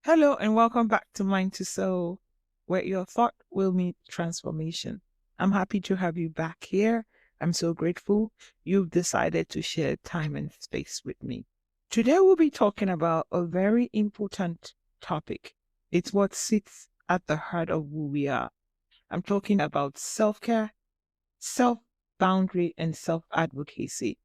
Hello and welcome back to Mind to Soul, where your thought will meet transformation. I'm happy to have you back here. I'm so grateful you've decided to share time and space with me. Today we'll be talking about a very important topic. It's what sits at the heart of who we are. I'm talking about self-care, self-boundary, and self-advocacy.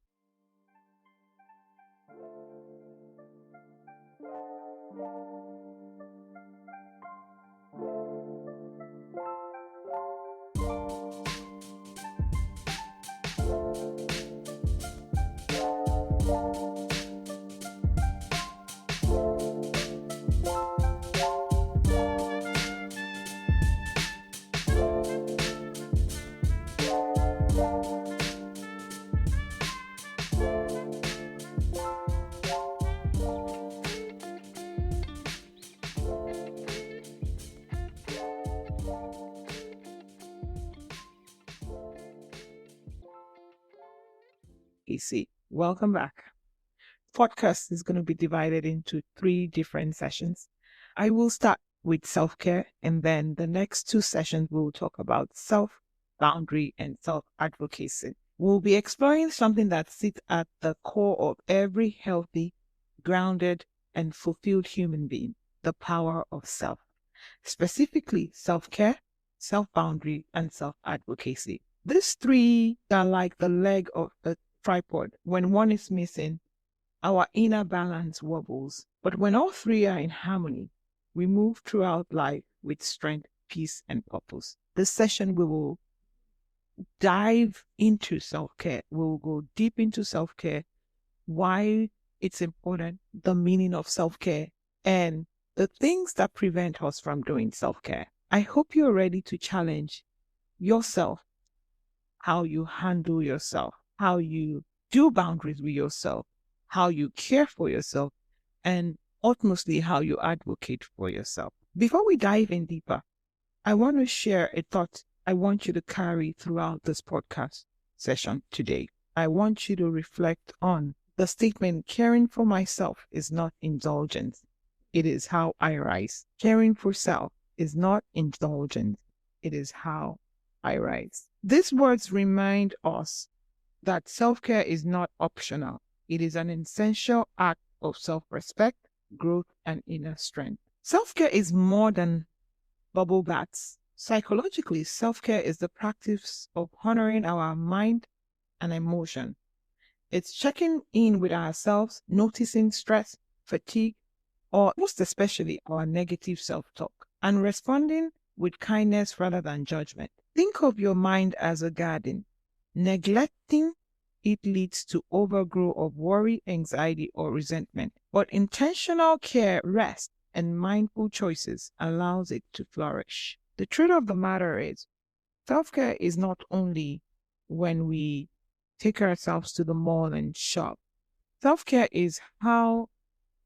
AC. Welcome back. Podcast is going to be divided into three different sessions. I will start with self-care, and then the next two sessions we'll talk about self-boundary and self-advocacy. We'll be exploring something that sits at the core of every healthy, grounded, and fulfilled human being, the power of self. Specifically, self-care, self-boundary, and self-advocacy. These three are like the leg of a tripod. When one is missing, our inner balance wobbles. But when all three are in harmony, we move throughout life with strength, peace, and purpose. This session, we will dive into self-care. We will go deep into self-care, why it's important, the meaning of self-care, and the things that prevent us from doing self-care. I hope you're ready to challenge yourself, how you handle yourself, how you do boundaries with yourself, how you care for yourself, and ultimately how you advocate for yourself. Before we dive in deeper, I want to share a thought I want you to carry throughout this podcast session today. I want you to reflect on the statement, caring for myself is not indulgence. It is how I rise. Caring for self is not indulgence. It is how I rise. These words remind us that self-care is not optional. It is an essential act of self-respect, growth, and inner strength. Self-care is more than bubble baths. Psychologically, self-care is the practice of honoring our mind and emotion. It's checking in with ourselves, noticing stress, fatigue, or most especially our negative self-talk, and responding with kindness rather than judgment. Think of your mind as a garden. Neglecting it leads to overgrowth of worry, anxiety, or resentment. But intentional care, rest, and mindful choices allows it to flourish. The truth of the matter is, self-care is not only when we take ourselves to the mall and shop. Self-care is how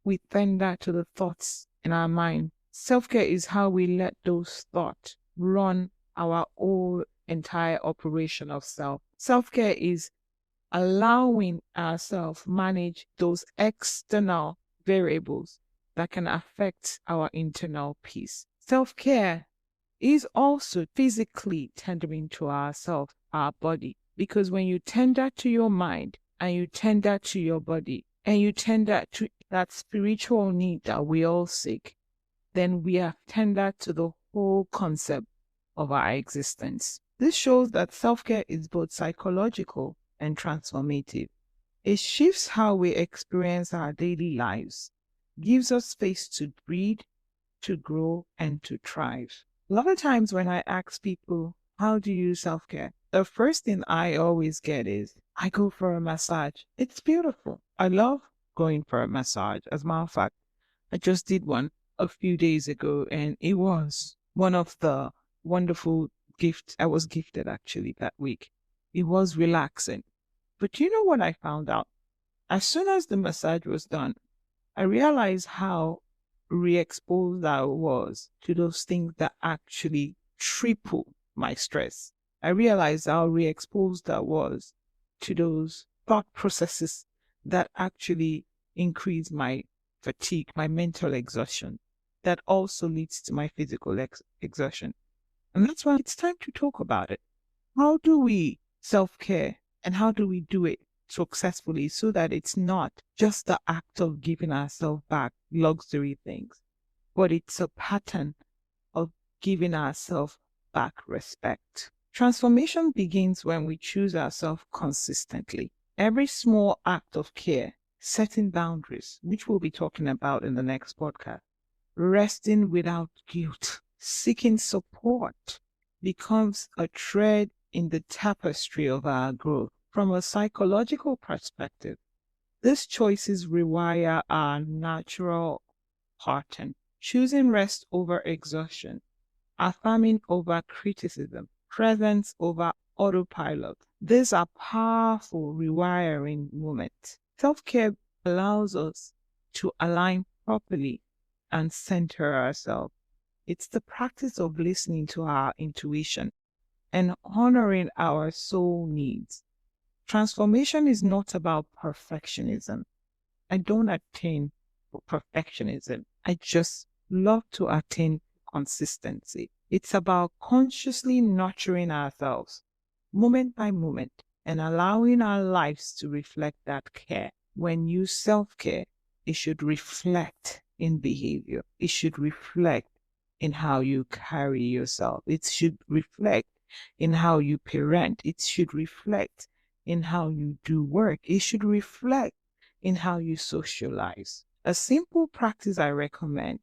we tender to the thoughts in our mind. Self-care is how we let those thoughts run our whole entire operation of self. Self-care is allowing ourselves manage those external variables that can affect our internal peace. Self-care is also physically tendering to ourselves, our body, because when you tender to your mind and you tender to your body and you tender to that spiritual need that we all seek, then we are tender to the whole concept of our existence. This shows that self-care is both psychological and transformative. It shifts how we experience our daily lives, gives us space to breathe, to grow, and to thrive. A lot of times when I ask people, how do you self-care? The first thing I always get is, I go for a massage. It's beautiful. I love going for a massage. As a matter of fact, I just did one a few days ago, and it was one of the wonderful gifts I was gifted actually that week. It was relaxing. But you know what I found out? As soon as the massage was done, I realized how re-exposed I was to those things that actually triple my stress. I realized how re-exposed I was to those thought processes that actually increase my fatigue, my mental exhaustion. that also leads to my physical exertion. And that's why it's time to talk about it. How do we self-care and how do we do it successfully so that it's not just the act of giving ourselves back luxury things, but it's a pattern of giving ourselves back respect. Transformation begins when we choose ourselves consistently. Every small act of care, setting boundaries, which we'll be talking about in the next podcast, resting without guilt, seeking support, becomes a thread in the tapestry of our growth. From a psychological perspective, these choices rewire our natural pattern, choosing rest over exhaustion, affirming over criticism, presence over autopilot. These are powerful rewiring moments. Self-care allows us to align properly and center ourselves. It's the practice of listening to our intuition and honoring our soul needs. Transformation is not about perfectionism. I don't attain perfectionism. I just love to attain consistency. It's about consciously nurturing ourselves moment by moment and allowing our lives to reflect that care. When you self-care, it should reflect in behavior. It should reflect in how you carry yourself. It should reflect in how you parent. It should reflect in how you do work. It should reflect in how you socialize. A simple practice I recommend: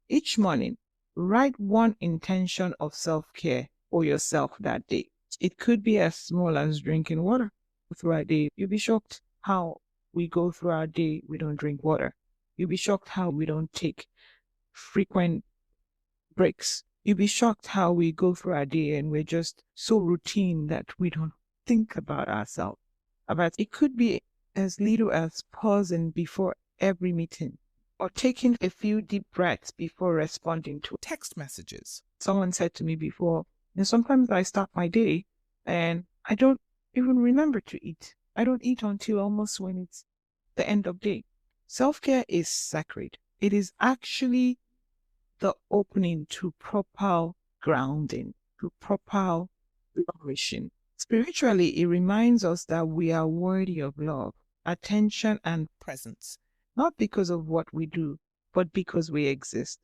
each morning, write one intention of self-care for yourself that day. It could be as small as drinking water throughout our day. You'll be shocked how we go through our day, we don't drink water. You'll be shocked how we don't take frequent breaks. You'll be shocked how we go through our day and we're just so routine that we don't think about ourselves. About it could be as little as pausing before every meeting or taking a few deep breaths before responding to text messages. Someone said to me before, and sometimes I start my day and I don't even remember to eat. I don't eat until almost when it's the end of day. Self-care is sacred. It is actually the opening to proper grounding, to proper flourishing. Spiritually, it reminds us that we are worthy of love, attention, and presence, not because of what we do, but because we exist.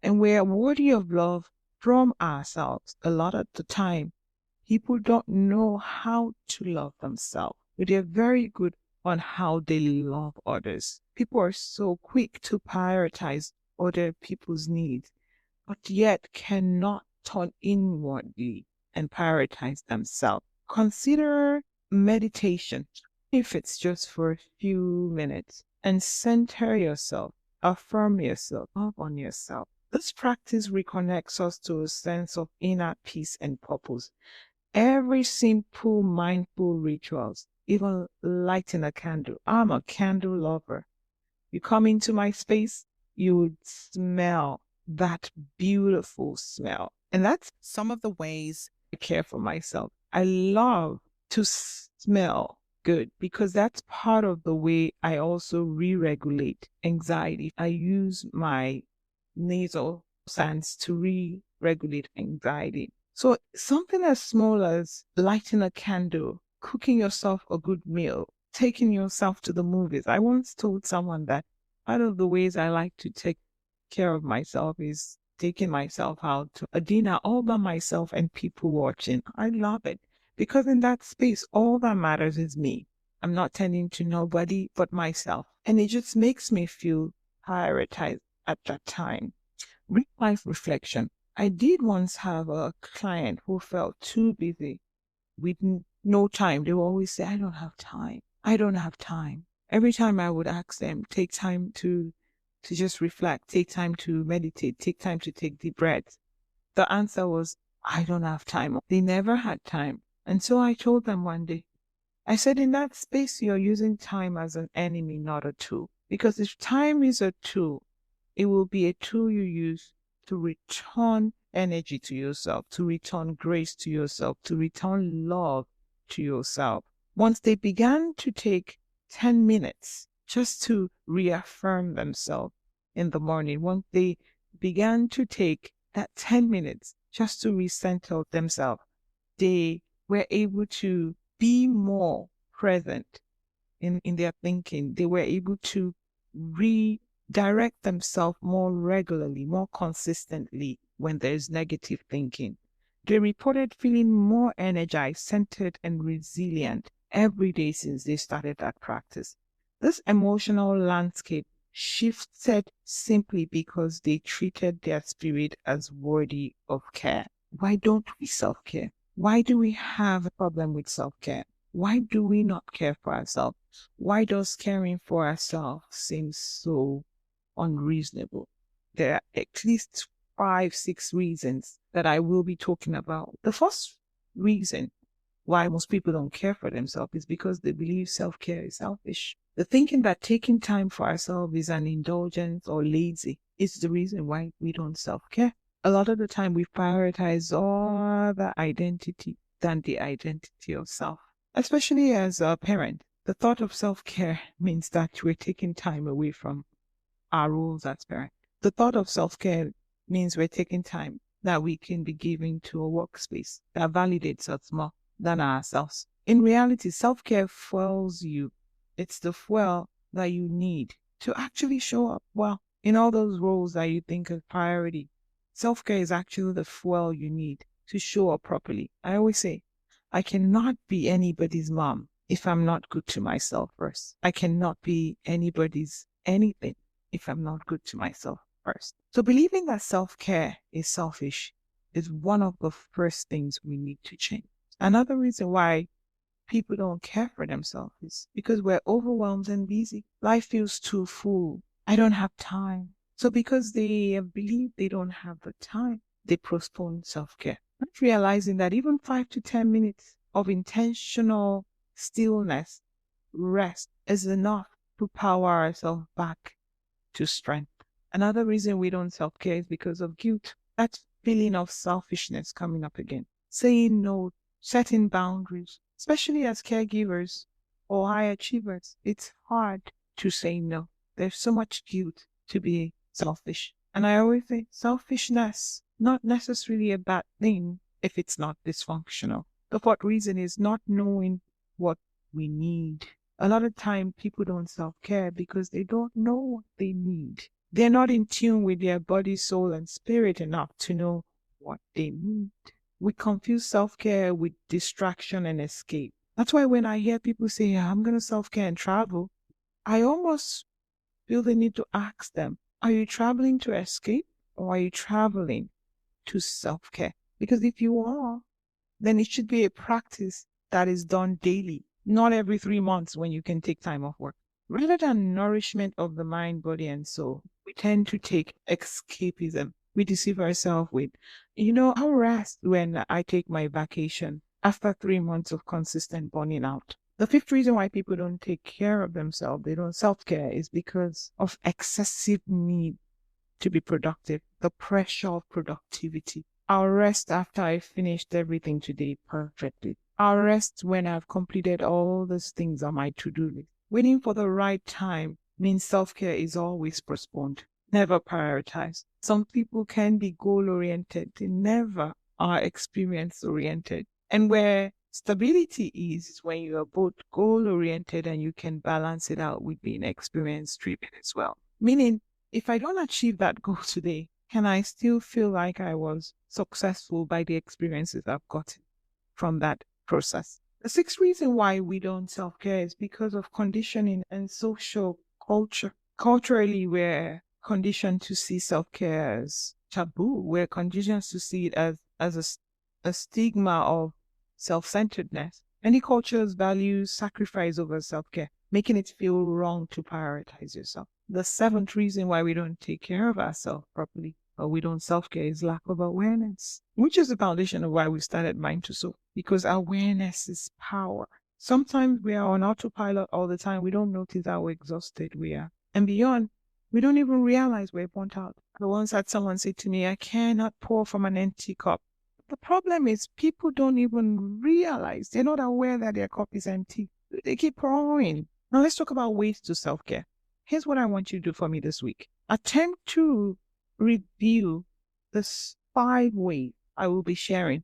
And we are worthy of love from ourselves. A lot of the time, people don't know how to love themselves, but they're very good on how they love others. People are so quick to prioritize other people's needs, but yet cannot turn inwardly and prioritize themselves. Consider meditation, if it's just for a few minutes, and center yourself, affirm yourself, love on yourself. This practice reconnects us to a sense of inner peace and purpose. Every simple mindful rituals, even lighting a candle. I'm a candle lover. You come into my space, you would smell that beautiful smell. And that's some of the ways I care for myself. I love to smell good because that's part of the way I also re-regulate anxiety. I use my nasal sounds to re-regulate anxiety. So something as small as lighting a candle, cooking yourself a good meal, taking yourself to the movies. I once told someone that one of the ways I like to take care of myself is taking myself out to a dinner all by myself and people watching. I love it because in that space, all that matters is me. I'm not tending to nobody but myself. And it just makes me feel prioritized at that time. Real life reflection. I did once have a client who felt too busy with no time. They would always say, I don't have time. I don't have time. Every time I would ask them, take time to just reflect, take time to meditate, take time to take deep breaths. The answer was, I don't have time. They never had time. And so I told them one day, I said, in that space, you're using time as an enemy, not a tool. Because if time is a tool, it will be a tool you use to return energy to yourself, to return grace to yourself, to return love to yourself. Once they began to take 10 minutes just to reaffirm themselves in the morning, once they began to take that 10 minutes just to recenter themselves, they were able to be more present in their thinking. They were able to redirect themselves more regularly, more consistently when there's negative thinking. They reported feeling more energized, centered, and resilient every day since they started that practice. This emotional landscape shifted simply because they treated their spirit as worthy of care. Why don't we self-care? Why do we have a problem with self-care? Why do we not care for ourselves? Why does caring for ourselves seem so unreasonable? There are at least 5, 6 reasons that I will be talking about. The first reason why most people don't care for themselves is because they believe self-care is selfish. The thinking that taking time for ourselves is an indulgence or lazy is the reason why we don't self-care. A lot of the time we prioritize other identity than the identity of self. Especially as a parent, the thought of self-care means that we're taking time away from our roles as parents. The thought of self-care means we're taking time that we can be giving to a workspace that validates us more than ourselves. In reality, self-care fuels you. It's the fuel that you need to actually show up well in all those roles that you think are priority. Self-care is actually the fuel you need to show up properly. I always say, I cannot be anybody's mom if I'm not good to myself first. I cannot be anybody's anything if I'm not good to myself first. So believing that self-care is selfish is one of the first things we need to change. Another reason why people don't care for themselves is because we're overwhelmed and busy. Life feels too full. I don't have time. So because they believe they don't have the time, they postpone self-care. Not realizing that even 5 to 10 minutes of intentional stillness, rest is enough to power ourselves back to strength. Another reason we don't self-care is because of guilt. That feeling of selfishness coming up again. Saying no, setting boundaries, especially as caregivers or high achievers, it's hard to say no. There's so much guilt to be selfish. And I always say selfishness, not necessarily a bad thing if it's not dysfunctional. The fourth reason is not knowing what we need. A lot of time people don't self-care because they don't know what they need. They're not in tune with their body, soul, and spirit enough to know what they need. We confuse self-care with distraction and escape. That's why when I hear people say, "Yeah, I'm going to self-care and travel," I almost feel the need to ask them, are you traveling to escape or are you traveling to self-care? Because if you are, then it should be a practice that is done daily, not every 3 months when you can take time off work. Rather than nourishment of the mind, body, and soul, we tend to take escapism. We deceive ourselves with, I'll rest when I take my vacation after 3 months of consistent burning out. The fifth reason why people don't take care of themselves, they don't self-care, is because of excessive need to be productive, the pressure of productivity. I'll rest after I finished everything today perfectly. I'll rest when I've completed all those things on my to-do list. Waiting for the right time means self-care is always postponed, never prioritized. Some people can be goal-oriented. They never are experience-oriented. And where stability is when you are both goal-oriented and you can balance it out with being experience-driven as well. Meaning, if I don't achieve that goal today, can I still feel like I was successful by the experiences I've gotten from that process? The sixth reason why we don't self-care is because of conditioning and social culture. Culturally, we're conditioned to see self-care as taboo. We're conditioned to see it as a stigma of self-centeredness. Many cultures value sacrifice over self-care, making it feel wrong to prioritize yourself. The seventh reason why we don't take care of ourselves properly or we don't self-care is lack of awareness, which is the foundation of why we started Mind to Soul, because awareness is power. Sometimes we are on autopilot all the time. We don't notice how exhausted we are. And beyond, we don't even realize we're burnt out. I once had someone say to me, I cannot pour from an empty cup. The problem is people don't even realize, they're not aware that their cup is empty. They keep pouring. Now let's talk about ways to self-care. Here's what I want you to do for me this week. Attempt to review this 5 ways I will be sharing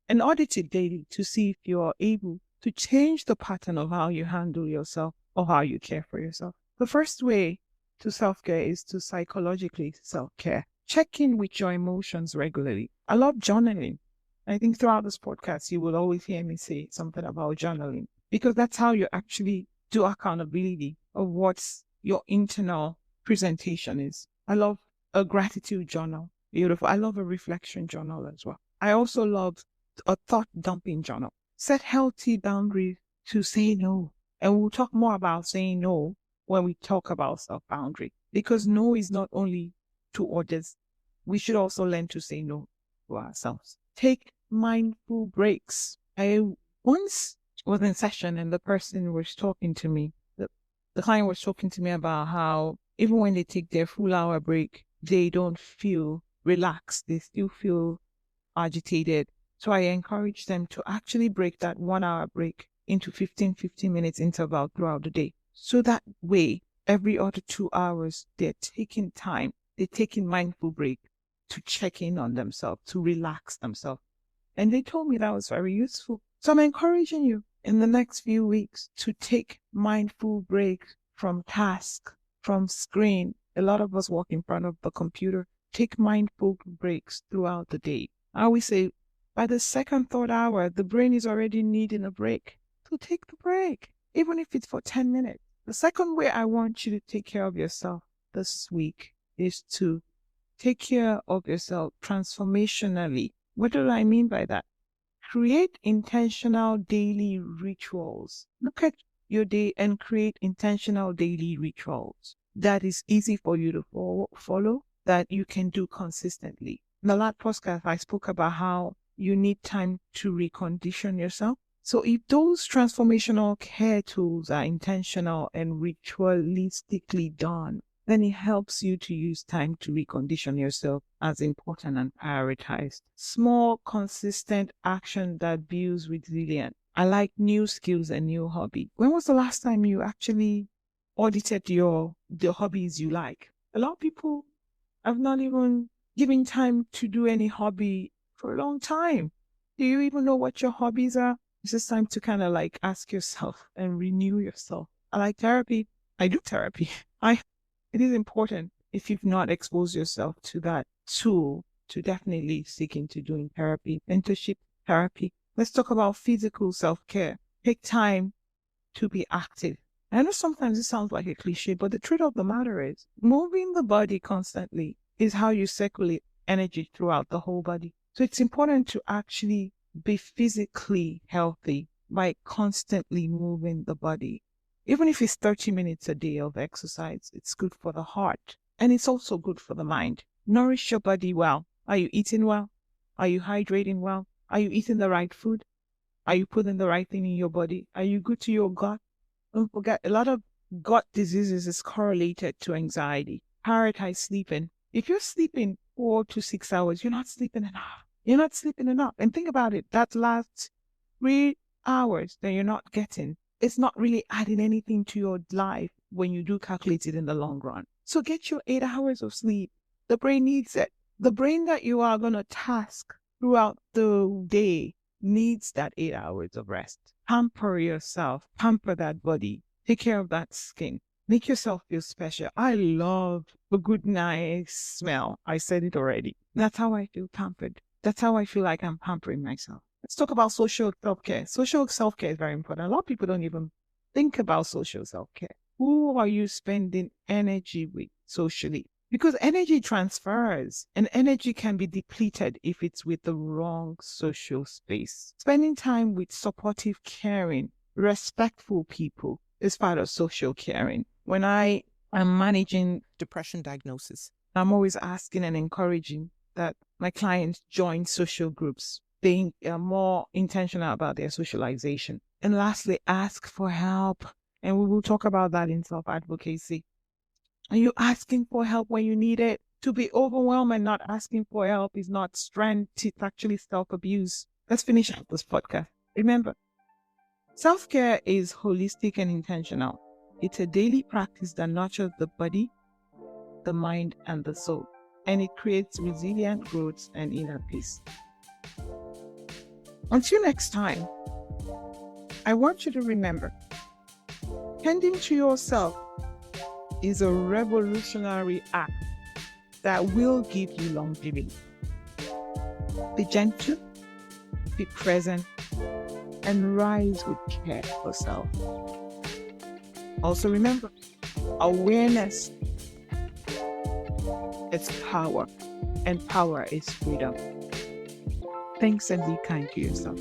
and audit it daily to see if you are able to change the pattern of how you handle yourself or how you care for yourself. The first way to self-care is to psychologically self-care. Check in with your emotions regularly. I love journaling. I think throughout this podcast, you will always hear me say something about journaling because that's how you actually do accountability of what's your internal presentation is. I love a gratitude journal. Beautiful. I love a reflection journal as well. I also love a thought dumping journal. Set healthy boundaries to say no. And we'll talk more about saying no when we talk about self-boundary, because no is not only to others. We should also learn to say no to ourselves. Take mindful breaks. I once was in session and the person was talking to me. The client was talking to me about how even when they take their full hour break, they don't feel relaxed. They still feel agitated. So I encourage them to actually break that 1 hour break into 15 minutes interval throughout the day. So that way, every other 2 hours, they're taking time, they're taking mindful break to check in on themselves, to relax themselves. And they told me that was very useful. So I'm encouraging you in the next few weeks to take mindful breaks from task, from screen. A lot of us work in front of the computer. Take mindful breaks throughout the day. I always say, by the second, third hour, the brain is already needing a break. So take the break, even if it's for 10 minutes. The second way I want you to take care of yourself this week is to take care of yourself transformationally. What do I mean by that? Create intentional daily rituals. Look at your day and create intentional daily rituals that is easy for you to follow, that you can do consistently. In the last podcast, I spoke about how you need time to recondition yourself. So if those transformational care tools are intentional and ritualistically done, then it helps you to use time to recondition yourself as important and prioritized. Small, consistent action that builds resilience. I like new skills and new hobby. When was the last time you actually audited the hobbies you like? A lot of people have not even given time to do any hobby for a long time. Do you even know what your hobbies are? It's just time to kind of like ask yourself and renew yourself. I like therapy. I do therapy. It is important, if you've not exposed yourself to that tool, to definitely seek into doing therapy, mentorship therapy. Let's talk about physical self-care. Take time to be active. I know sometimes it sounds like a cliche, but the truth of the matter is moving the body constantly is how you circulate energy throughout the whole body. So it's important to actually be physically healthy by constantly moving the body. Even if it's 30 minutes a day of exercise, it's good for the heart and it's also good for the mind. Nourish your body well. Are you eating well? Are you hydrating well? Are you eating the right food? Are you putting the right thing in your body? Are you good to your gut? Don't forget, a lot of gut diseases is correlated to anxiety. Prioritize sleeping. If you're sleeping 4 to 6 hours, you're not sleeping enough. You're not sleeping enough. And think about it. That last 3 hours that you're not getting, it's not really adding anything to your life when you do calculate it in the long run. So get your 8 hours of sleep. The brain needs it. The brain that you are going to task throughout the day needs that 8 hours of rest. Pamper yourself. Pamper that body. Take care of that skin. Make yourself feel special. I love a good, nice smell. I said it already. That's how I feel pampered. That's how I feel like I'm pampering myself. Let's talk about social self-care. Social self-care is very important. A lot of people don't even think about social self-care. Who are you spending energy with socially? Because energy transfers and energy can be depleted if it's with the wrong social space. Spending time with supportive, caring, respectful people is part of social caring. When I am managing depression diagnosis, I'm always asking and encouraging that my clients join social groups. They are more intentional about their socialization. And lastly, ask for help. And we will talk about that in self-advocacy. Are you asking for help when you need it? To be overwhelmed and not asking for help is not strength, it's actually self-abuse. Let's finish up this podcast. Remember, self-care is holistic and intentional. It's a daily practice that nurtures the body, the mind, and the soul. and it creates resilient growth and inner peace. Until next time, I want you to remember, tending to yourself is a revolutionary act that will give you longevity. Be gentle, be present, and rise with care for self. Also remember, awareness is power, and power is freedom. Thanks, and be kind to yourself.